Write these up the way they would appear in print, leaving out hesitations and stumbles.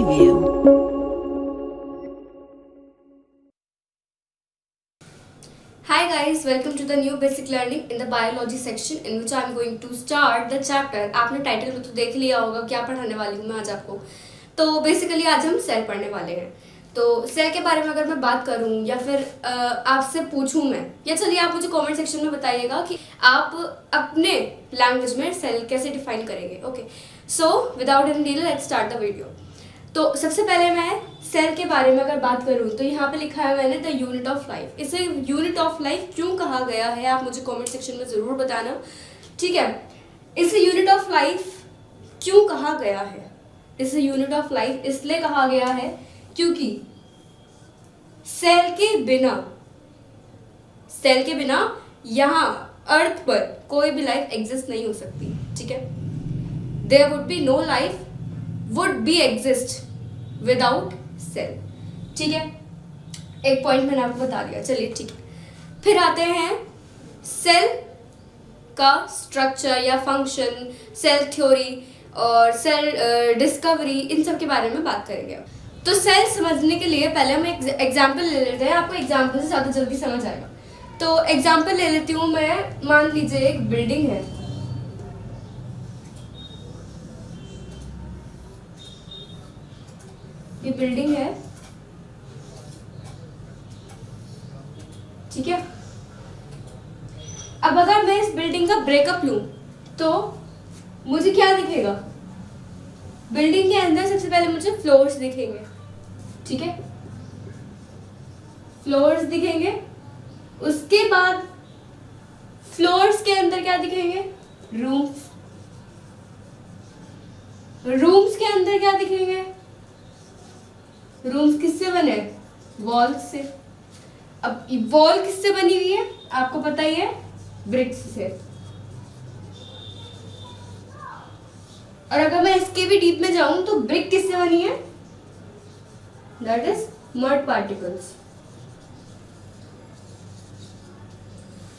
Preview. Hi guys, welcome to the new basic learning in the biology section in which I am going to start the chapter. आपने title में तो देख लिया होगा क्या पढ़ाने वाली हूँ मैं आज आपको। तो बेसिकली आज हम सेल पढ़ने वाले हैं। तो सेल के बारे में अगर मैं बात करूँ या फिर आपसे पूछूं मैं, या चलिए आप मुझे कमेंट सेक्शन में बताइएगा कि आप अपने लैंग्वेज में सेल कैसे डिफाइन करेंगे। Okay, so without any delay let's start the video. तो सबसे पहले मैं सेल के बारे में अगर बात करूं तो यहाँ पे लिखा है मैंने द यूनिट ऑफ लाइफ। इसे यूनिट ऑफ लाइफ क्यों कहा गया है आप मुझे कमेंट सेक्शन में ज़रूर बताना, ठीक है। इसे यूनिट ऑफ लाइफ क्यों कहा गया है? इसे यूनिट ऑफ लाइफ इसलिए कहा गया है क्योंकि सेल के बिना यहाँ अर्थ पर कोई भी लाइफ एग्जिस्ट नहीं हो सकती, ठीक है। There would be no life would be exist without cell, ठीक है। एक पॉइंट मैंने आपको बता दिया, चलिए ठीक है। फिर आते हैं सेल का स्ट्रक्चर या फंक्शन, सेल थ्योरी और सेल डिस्कवरी, इन सब के बारे में बात करेंगे। तो सेल समझने के लिए पहले हम एक एग्जाम्पल ले लेते हैं, आपको एग्जाम्पल से ज़्यादा जल्दी समझ आएगा। तो एग्जाम्पल ले लेती हूँ मैं, मान लीजिए एक बिल्डिंग है, ये बिल्डिंग है, ठीक है। अब अगर मैं इस बिल्डिंग का ब्रेकअप लूं तो मुझे क्या दिखेगा? बिल्डिंग के अंदर सबसे पहले मुझे फ्लोर्स दिखेंगे, ठीक है, फ्लोर्स दिखेंगे। उसके बाद फ्लोर्स के अंदर क्या दिखेंगे? रूम्स। रूम्स के अंदर क्या दिखेंगे? रूम्स किससे बने? वॉल से। अब वॉल किससे बनी हुई है? आपको पता ही है, ब्रिक्स से। और अगर मैं इसके भी डीप में जाऊं तो ब्रिक किससे बनी है? That is mud particles.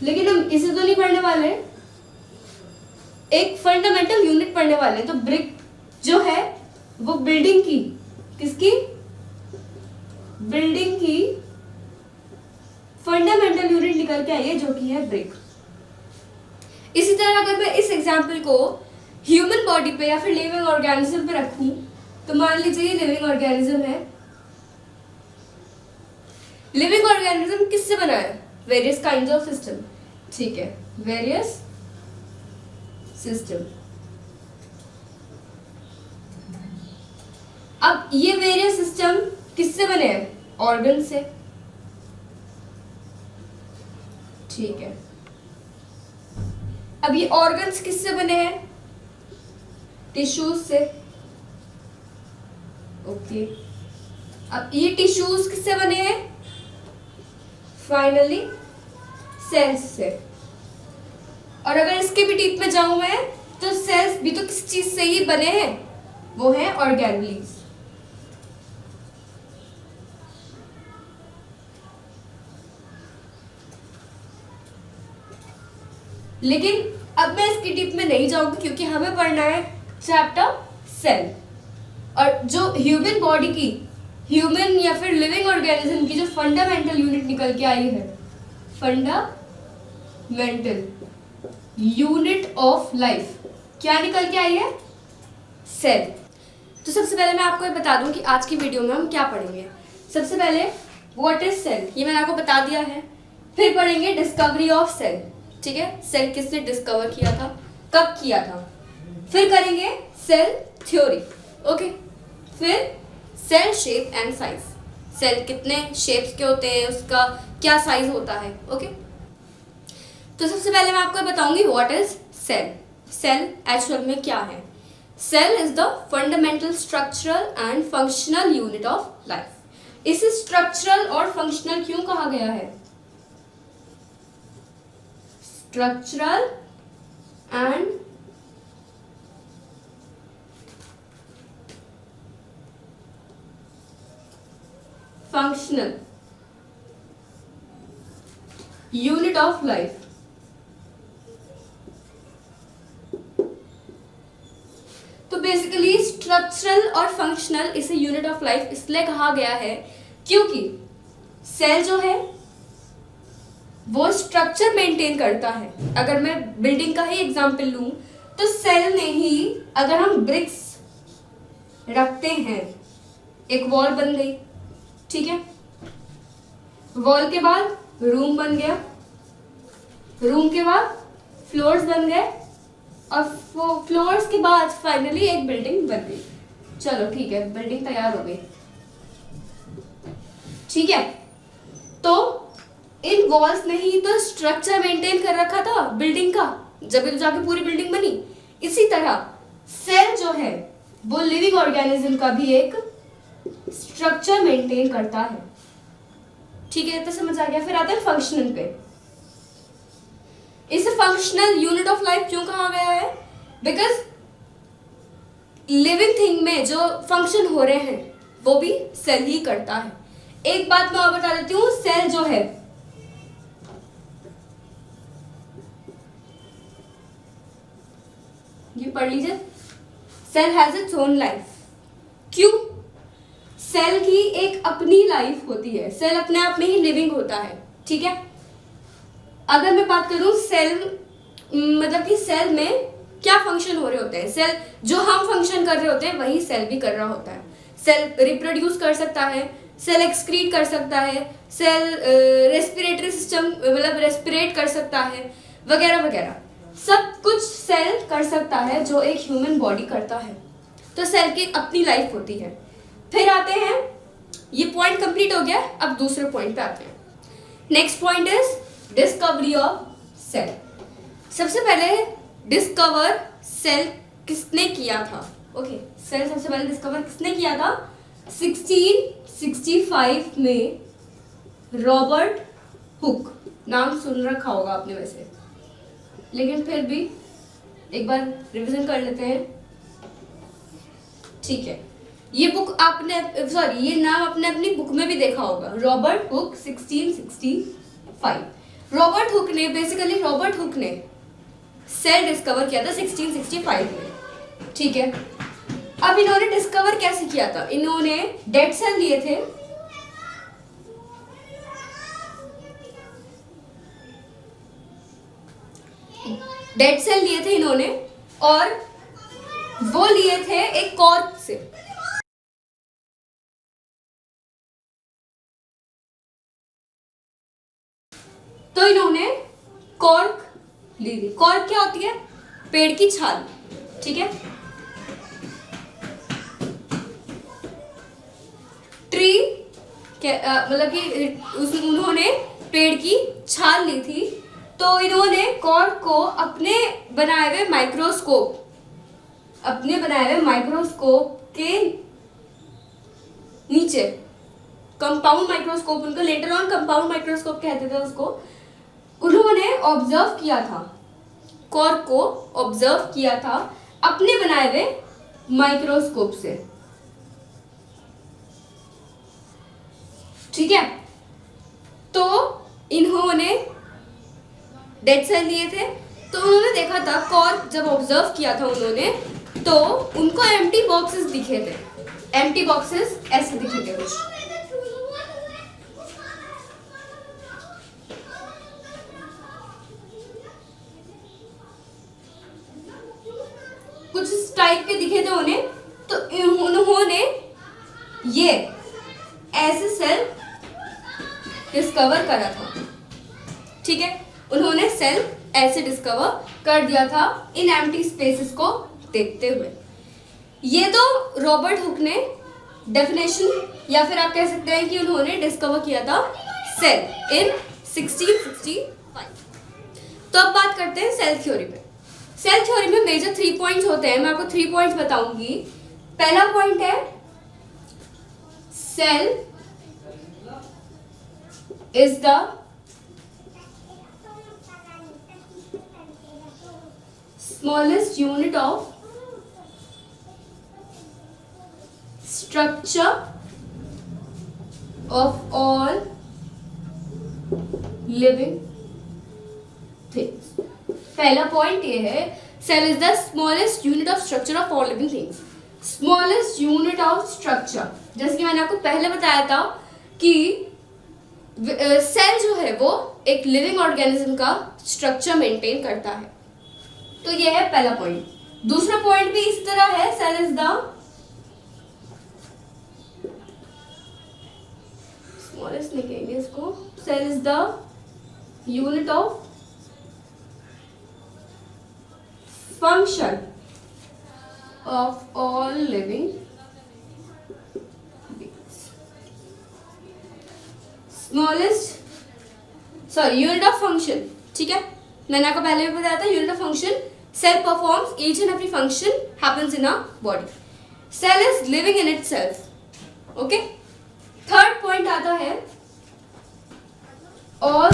लेकिन हम इसे तो नहीं पढ़ने वाले, एक फंडामेंटल यूनिट पढ़ने वाले हैं। तो ब्रिक जो है वो बिल्डिंग की, किसकी? बिल्डिंग की फंडामेंटल यूनिट निकल के आई है जो कि है ब्रिक। इसी तरह अगर मैं इस एग्जांपल को ह्यूमन बॉडी पे या फिर लिविंग ऑर्गेनिज्म पे रखूं तो मान लीजिए ये लिविंग ऑर्गेनिज्म है। लिविंग ऑर्गेनिज्म किससे बना है? वेरियस काइंड्स ऑफ सिस्टम, ठीक है, वेरियस सिस्टम। अब ये वेरियस सिस्टम किससे बने हैं? ऑर्गन से, ठीक है। अब ये ऑर्गन्स किससे बने हैं? टिश्यूज से, ओके। अब ये टिश्यूज किससे बने हैं? फाइनली सेल्स से। और अगर इसके भी डीप में जाऊं मैं तो सेल्स भी तो किस चीज से ही बने हैं? वो है ऑर्गेनेल्स। लेकिन अब मैं इसकी डीप में नहीं जाऊंगी क्योंकि हमें पढ़ना है चैप्टर सेल। और जो ह्यूमन बॉडी की, ह्यूमन या फिर लिविंग ऑर्गेनिज्म की जो फंडामेंटल यूनिट निकल के आई है, फंडामेंटल यूनिट ऑफ लाइफ, क्या निकल के आई है? सेल। तो सबसे पहले मैं आपको ये बता दूं कि आज की वीडियो में हम क्या पढ़ेंगे। सबसे पहले व्हाट इज सेल, ये मैंने आपको बता दिया है। फिर पढ़ेंगे डिस्कवरी ऑफ सेल, ठीक है, सेल किसने डिस्कवर किया था, कब किया था। फिर करेंगे सेल थ्योरी, ओके। फिर cell shape and size, cell कितने शेप्स के होते हैं, उसका क्या साइज होता है, ओके। तो सबसे पहले मैं आपको बताऊंगी what is cell. Cell actual में क्या है? Cell is the fundamental structural and functional unit of life. इसे स्ट्रक्चरल और फंक्शनल क्यों कहा गया है? Structural and functional unit of life. तो बेसिकली स्ट्रक्चरल और फंक्शनल इसे यूनिट ऑफ लाइफ इसलिए कहा गया है क्योंकि सेल जो है वो स्ट्रक्चर मेंटेन करता है। अगर मैं बिल्डिंग का ही एग्जांपल लूं तो सेल में ही अगर हम ब्रिक्स रखते हैं, एक वॉल बन गई, ठीक है। वॉल के बाद रूम बन गया, रूम के बाद फ्लोर्स बन गए और फ्लोर्स के बाद फाइनली एक बिल्डिंग बन गई। चलो ठीक है, बिल्डिंग तैयार हो गई, ठीक है। तो इन वॉल्स ने ही तो स्ट्रक्चर मेंटेन कर रखा था बिल्डिंग का, जब तो जाके पूरी बिल्डिंग बनी। इसी तरह सेल जो है वो लिविंग ऑर्गेनिज्म का भी एक स्ट्रक्चर मेंटेन करता है, ठीक है। तो समझ आ गया। फिर आते हैं फंक्शनल पे। इसे फंक्शनल यूनिट ऑफ लाइफ क्यों कहा गया है? बिकॉज लिविंग थिंग में जो फंक्शन हो रहे हैं वो भी सेल ही करता है। एक बात मैं और बता देती हूँ, सेल जो है ये पढ़ लीजिए, cell has its own life. क्यों? सेल की एक अपनी लाइफ होती है, सेल अपने आप में ही लिविंग होता है, ठीक है। अगर मैं बात करूं सेल मतलब कि सेल में क्या फंक्शन हो रहे होते हैं, सेल जो हम फंक्शन कर रहे होते हैं वही सेल भी कर रहा होता है। सेल रिप्रोड्यूस कर सकता है, सेल एक्सक्रीट कर सकता है, सेल रेस्पिरेटरी सिस्टम मतलब रेस्पिरेट कर सकता है, वगैरह वगैरह सब कुछ सेल कर सकता है जो एक ह्यूमन बॉडी करता है। तो सेल की अपनी लाइफ होती है। फिर आते हैं, ये पॉइंट कंप्लीट हो गया, अब दूसरे पॉइंट पे आते हैं। Next point is discovery of cell. सबसे पहले डिस्कवर सेल किसने किया था? ओके, सेल सबसे पहले डिस्कवर किसने किया था? 1665 में रॉबर्ट हुक। नाम सुन रखा होगा आपने वैसे, लेकिन फिर भी एक बार रिवीजन कर लेते हैं, ठीक है। ये बुक आपने ये नाम आपने अपनी बुक में भी देखा होगा, रॉबर्ट हुक 1665। रॉबर्ट हुक ने सेल डिस्कवर किया था 1665 में, ठीक है। अब इन्होंने डिस्कवर कैसे किया था? इन्होंने डेड सेल लिए थे, इन्होंने, और वो लिए थे एक कॉर्क से। तो इन्होंने कॉर्क ली थी। कॉर्क क्या होती है? पेड़ की छाल, ठीक है। ट्री मतलब कि उन्होंने पेड़ की छाल ली थी। तो इन्होंने कॉर्क को अपने बनाए हुए माइक्रोस्कोप के नीचे, कंपाउंड माइक्रोस्कोप, उनको लेटर ऑन कंपाउंड माइक्रोस्कोप कहते थे उसको, उन्होंने ऑब्जर्व किया था, कॉर्क को ऑब्जर्व किया था अपने बनाए हुए माइक्रोस्कोप से, ठीक है। तो इन्होंने डेड सेल लिए थे, तो उन्होंने देखा था, कॉर्क जब ऑब्जर्व किया था उन्होंने, तो उनको एम्प्टी बॉक्सेस दिखे थे। एम्प्टी बॉक्सेस ऐसे दिखे थे कुछ इस टाइप के दिखे थे उन्हें। तो उन्होंने ये ऐसे सेल डिस्कवर करा था, ठीक है। उन्होंने सेल ऐसे डिस्कवर कर दिया था इन एम्प्टी स्पेसेस को देखते हुए। ये तो रॉबर्ट हुक ने डेफिनेशन, या फिर आप कह सकते हैं कि उन्होंने डिस्कवर किया था सेल इन 1665। तो अब बात करते हैं सेल थ्योरी पे। सेल थ्योरी में मेजर 3 पॉइंट्स होते हैं, मैं आपको 3 पॉइंट्स बताऊंगी। पहला पॉइंट है cell is the smallest unit of structure of all living things। पहला पॉइंट ये है, cell is the smallest unit of structure of all living things. Smallest unit of structure. जैसे कि मैंने आपको पहले बताया था कि सेल जो है वो एक लिविंग ऑर्गेनिज्म का स्ट्रक्चर मेंटेन करता है। तो ये है पहला पॉइंट। दूसरा पॉइंट भी इस तरह है, सेल इज द स्मॉलेस्ट लिखेंगे इसको, cell is the unit of function of all living smallest unit of function. ठीक है, मैंने आपको पहले भी बताया था unit of function. Cell performs each and every function happens in a body. Cell is living in itself. Okay, third point आता है all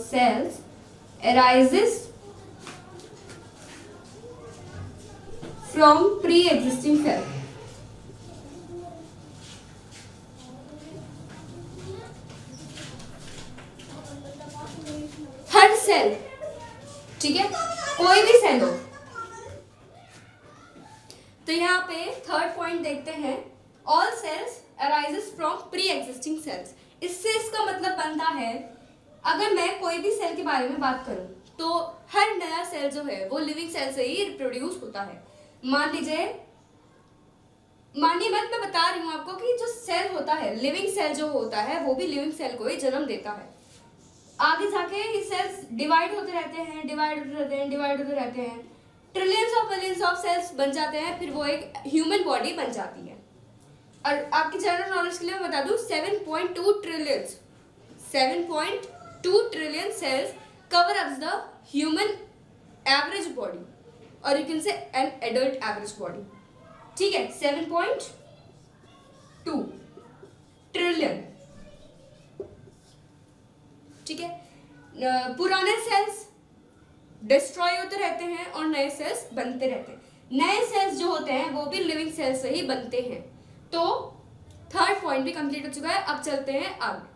cells arises from pre-existing cell। हर सेल, ठीक है, कोई भी सेल हो। तो यहाँ पे थर्ड पॉइंट देखते हैं, all cells arises from pre existing cells. इससे इसका मतलब बनता है, अगर मैं कोई भी सेल के बारे में बात करूं तो हर नया सेल जो है वो लिविंग सेल से ही रिप्रोड्यूस होता है। मानिए मैं बता रही हूँ आपको कि जो सेल होता है, लिविंग सेल जो होता है वो भी लिविंग सेल को ही जन्म देता है। आगे जाके ये सेल्स डिवाइड होते रहते हैं, trillions of millions of cells बन जाते हैं, फिर वो एक ह्यूमन बॉडी बन जाती है। और आपकी जनरल नॉलेज के लिए मैं बता दूं, 7.2 trillion cells cover up the human average body, और you can say an adult average body. ठीक है, 7.2 ट्रिलियन। ठीक है, पुराने सेल्स डिस्ट्रॉय होते रहते हैं और नए सेल्स बनते रहते हैं। नए सेल्स जो होते हैं वो भी लिविंग सेल्स से ही बनते हैं। तो थर्ड पॉइंट भी कंप्लीट हो चुका है। अब चलते हैं आगे।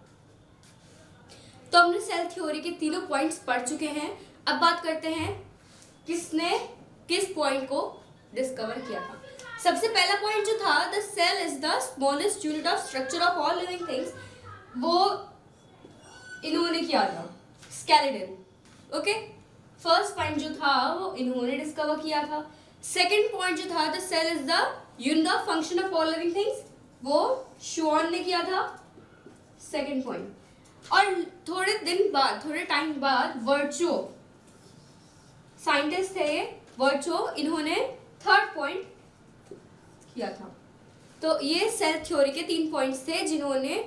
तो हमने सेल थ्योरी के तीनों पॉइंट्स पढ़ चुके हैं। अब बात करते हैं किसने किस पॉइंट को डिस्कवर किया था। सबसे पहला पॉइंट जो था, the cell is the smallest unit of structure of all living things, वो इन्होंने किया था, स्केलेटन। ओके, फर्स्ट पॉइंट जो था वो इन्होंने डिस्कवर किया था। सेकंड पॉइंट जो था, the cell is the unit of function of all living things, वो श्वान ने किया था, सेकंड पॉइंट। और थोड़े टाइम बाद वर्चो साइंटिस्ट थे, वर्चो, इन्होंने थर्ड पॉइंट किया था। तो ये सेल थ्योरी के 3 पॉइंट्स थे जिन्होंने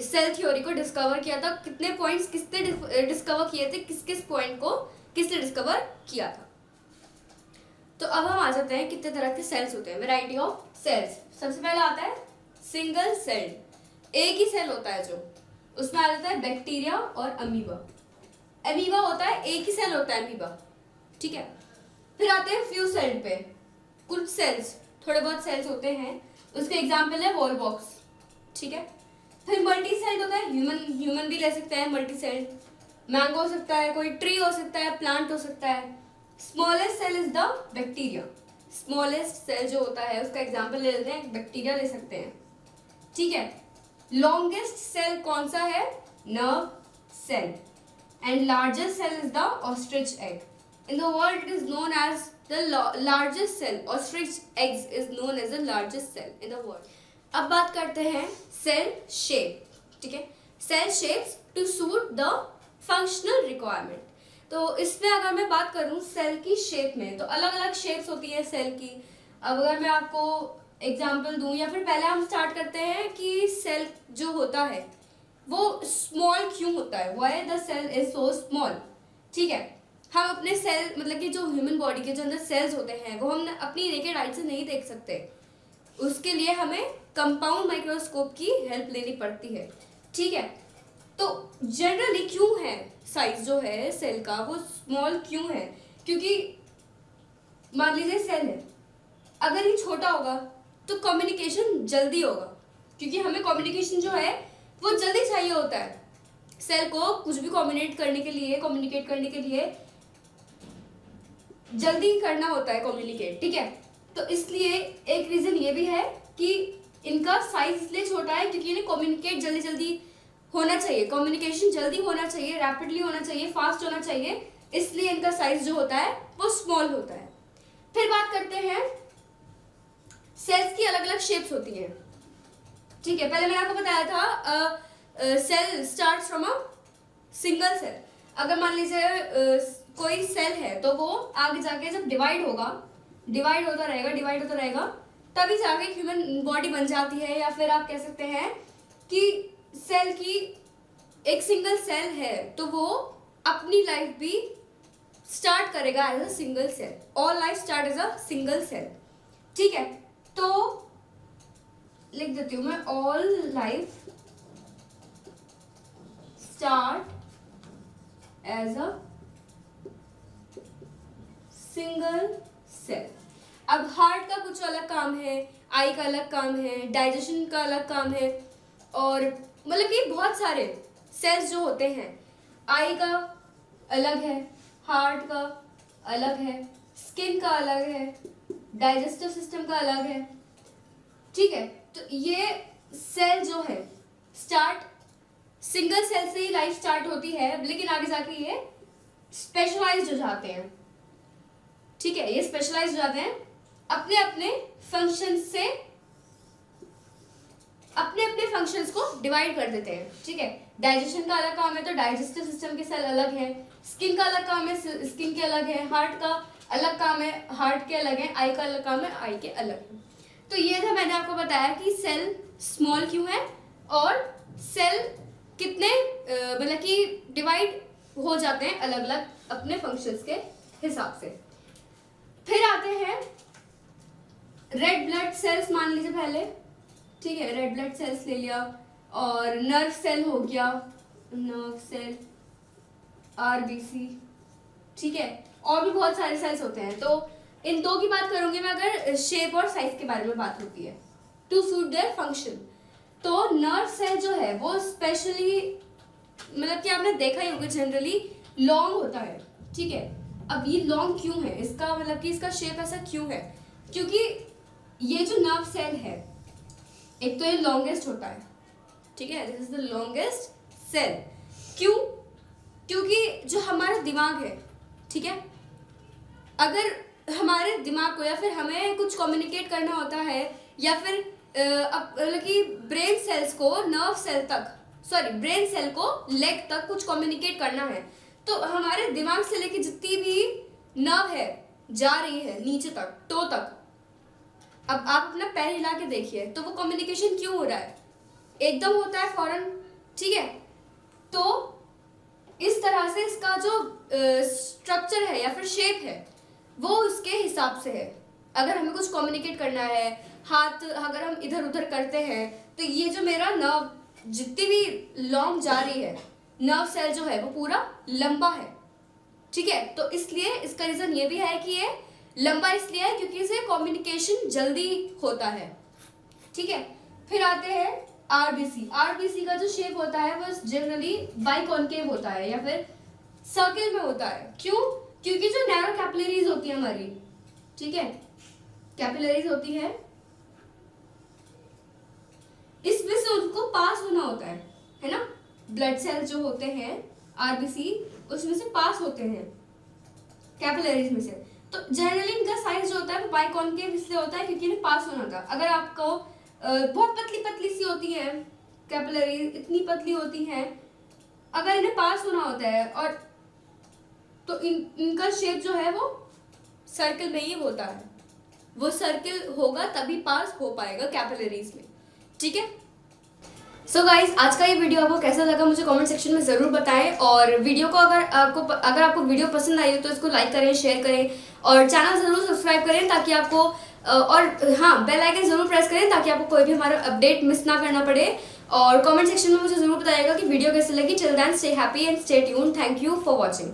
सेल थ्योरी को डिस्कवर किया था। कितने पॉइंट्स किसने डिस्कवर किए थे, किस किस पॉइंट को किसने डिस्कवर किया था। तो अब हम आ जाते हैं कितने तरह के सेल्स होते हैं, वैरायटी ऑफ सेल्स। सबसे पहला आता है सिंगल सेल, एक ही सेल होता है, जो उसमें आ जाता है बैक्टीरिया और अमीबा। अमीबा होता है, एक ही सेल होता है अमीबा। ठीक है, फिर आते हैं फ्यू सेल पे, कुछ सेल्स, थोड़े बहुत सेल्स होते हैं, उसके एग्जाम्पल है वॉल बॉक्स। ठीक है, फिर मल्टी सेल होता है, ह्यूमन भी ले सकते हैं मल्टी सेल, मैंगो हो सकता है, कोई ट्री हो सकता है, प्लांट हो सकता है। Smallest cell is the bacteria. Smallest cell जो होता है उसका एग्जाम्पल ले लेते हैं, बैक्टीरिया ले सकते हैं। ठीक है, लॉन्गेस्ट सेल कौन सा है, nerve cell. And largest cell is the ostrich egg. In the world it is known as the largest cell, ostrich eggs is known as the largest cell in the world. अब बात करते हैं cell shape. ठीक है, cell shapes to suit the functional requirement. तो इसमें अगर मैं बात करूं सेल की शेप में, तो अलग अलग शेप्स होती है सेल की। अब अगर मैं आपको एग्जांपल दूं, या फिर पहले हम स्टार्ट करते हैं कि सेल जो होता है वो स्मॉल क्यों होता है, why the cell is so small. ठीक है, हम अपने सेल, मतलब कि जो ह्यूमन बॉडी के जो अंदर सेल्स होते हैं वो हम अपनी नेकेड आइज से नहीं देख सकते, उसके लिए हमें कंपाउंड माइक्रोस्कोप की हेल्प लेनी पड़ती है। ठीक है, तो जनरली क्यों है साइज जो है सेल का वो स्मॉल क्यों है, क्योंकि मान लीजिए सेल है, अगर ये छोटा होगा तो कम्युनिकेशन जल्दी होगा, क्योंकि हमें कम्युनिकेशन जो है वो जल्दी चाहिए होता है। सेल को कुछ भी कम्युनिकेट करने के लिए जल्दी करना होता है कम्युनिकेट, ठीक है। तो इसलिए एक रीजन ये भी है कि इनका साइज इसलिए छोटा है क्योंकि इन्हें कम्युनिकेट जल्दी जल्दी होना चाहिए, कम्युनिकेशन जल्दी होना चाहिए, रैपिडली होना चाहिए, फास्ट होना चाहिए, इसलिए इनका साइज जो होता है वो स्मॉल होता है। फिर बात करते हैं सेल्स की अलग अलग शेप्स होती हैं, ठीक है। पहले मैंने आपको बताया था cell start from a single cell. अगर मान लीजिए कोई सेल है तो वो आगे जाके जब डिवाइड होता रहेगा तभी जाके ह्यूमन बॉडी बन जाती है। या फिर आप कह सकते हैं कि सेल की एक सिंगल सेल है तो वो अपनी लाइफ भी स्टार्ट करेगा as a single cell. All life start as a single cell, ठीक है। तो लिख देती हूं मैं, all life start as a single cell. अब हार्ट का कुछ अलग काम है, आई का अलग काम है, डाइजेशन का अलग काम है, और मतलब कि बहुत सारे सेल्स जो होते हैं, आई का अलग है, हार्ट का अलग है, स्किन का अलग है, डाइजेस्टिव सिस्टम का अलग है, ठीक है। तो ये सेल जो है स्टार्ट सिंगल सेल से ही लाइफ स्टार्ट होती है, लेकिन आगे जाके ये स्पेशलाइज्ड हो जाते हैं, ठीक है। ये स्पेशलाइज्ड हो जाते हैं, अपने अपने फंक्शंस को डिवाइड कर देते हैं, ठीक है। डाइजेशन का अलग काम है तो डाइजेस्टिव सिस्टम के सेल अलग है, स्किन का अलग काम है, स्किन के अलग है, हार्ट का अलग काम है, हार्ट के अलग है, आई का अलग काम है, आई के अलग है। तो ये था, मैंने आपको बताया कि सेल स्मॉल क्यों है और सेल कितने मतलब कि डिवाइड हो जाते हैं अलग अलग अपने फंक्शंस के हिसाब से। फिर आते हैं रेड ब्लड सेल्स, मान लीजिए पहले, ठीक है। रेड ब्लड सेल्स ले लिया, और नर्व सेल हो गया, नर्व सेल, आरबीसी, ठीक है। और भी बहुत सारे सेल्स होते हैं। तो इन दो की बात करूंगी मैं अगर शेप और साइज के बारे में बात होती है, टू सूट देयर फंक्शन। तो नर्व सेल जो है वो स्पेशली मतलब कि आपने देखा ही होगा जनरली लॉन्ग होता है, ठीक है। अब ये लॉन्ग क्यों है, इसका मतलब कि इसका शेप ऐसा क्यों है, क्योंकि ये जो नर्व सेल है एक तो ये लॉन्गेस्ट होता है, ठीक है, this is the longest cell. क्यों? क्योंकि जो हमारा दिमाग है, ठीक है, अगर हमारे दिमाग को या फिर हमें कुछ कम्युनिकेट करना होता है, या फिर मतलब कि ब्रेन सेल्स को नर्व सेल तक, सॉरी ब्रेन सेल को लेग तक कुछ कम्युनिकेट करना है, तो हमारे दिमाग से लेके जितनी भी नर्व है जा रही है नीचे तक, टो तक। अब आप अपना पैर हिला के देखिए तो वो कम्युनिकेशन क्यों हो रहा है, एकदम होता है फौरन, ठीक है। तो इस तरह से इसका जो स्ट्रक्चर है या फिर शेप है वो उसके हिसाब से है। अगर हमें कुछ कम्युनिकेट करना है, हाथ अगर हम इधर उधर करते हैं, तो ये जो मेरा नर्व जितनी भी लॉन्ग जा रही है, नर्व सेल जो है वो पूरा लंबा है, ठीक है। तो इसलिए इसका रीजन ये भी है कि ये लंबा इसलिए है क्योंकि इसे कम्युनिकेशन जल्दी होता है, ठीक है। फिर आते हैं आरबीसी। आरबीसी का जो शेप होता है वो जनरली बाइकॉन्केव होता है या फिर सर्किल में होता है। क्यों? क्योंकि जो नैरो कैपिलरीज होती है हमारी, ठीक है, कैपिलरीज होती है, इसमें से उनको पास होना होता है ना। ब्लड सेल जो होते हैं आरबीसी उसमें से पास होते हैं कैपिलरीज में से। तो जनरली इनका साइज जो होता है वो बाइकॉन्केव इसलिए होता है क्योंकि इन्हें पास होना था। अगर आपको बहुत पतली पतली सी होती है कैपिलरीज, इतनी पतली होती हैं, अगर इन्हें पास होना होता है और तो इनका शेप जो है वो सर्कल में ही होता है, वो सर्कल होगा तभी पास हो पाएगा कैपिलरीज में, ठीक है। सो गाइज, आज का ये वीडियो आपको कैसा लगा मुझे कमेंट सेक्शन में ज़रूर बताएं। और वीडियो को अगर आपको वीडियो पसंद आई हो तो इसको लाइक करें, शेयर करें और चैनल ज़रूर सब्सक्राइब करें ताकि आपको और हाँ बेल आइकन ज़रूर प्रेस करें ताकि आपको कोई भी हमारा अपडेट मिस ना करना पड़े। और कमेंट सेक्शन में मुझे ज़रूर बताइएगा कि वीडियो कैसे लगी। Till then stay happy and stay tuned. Thank you for watching.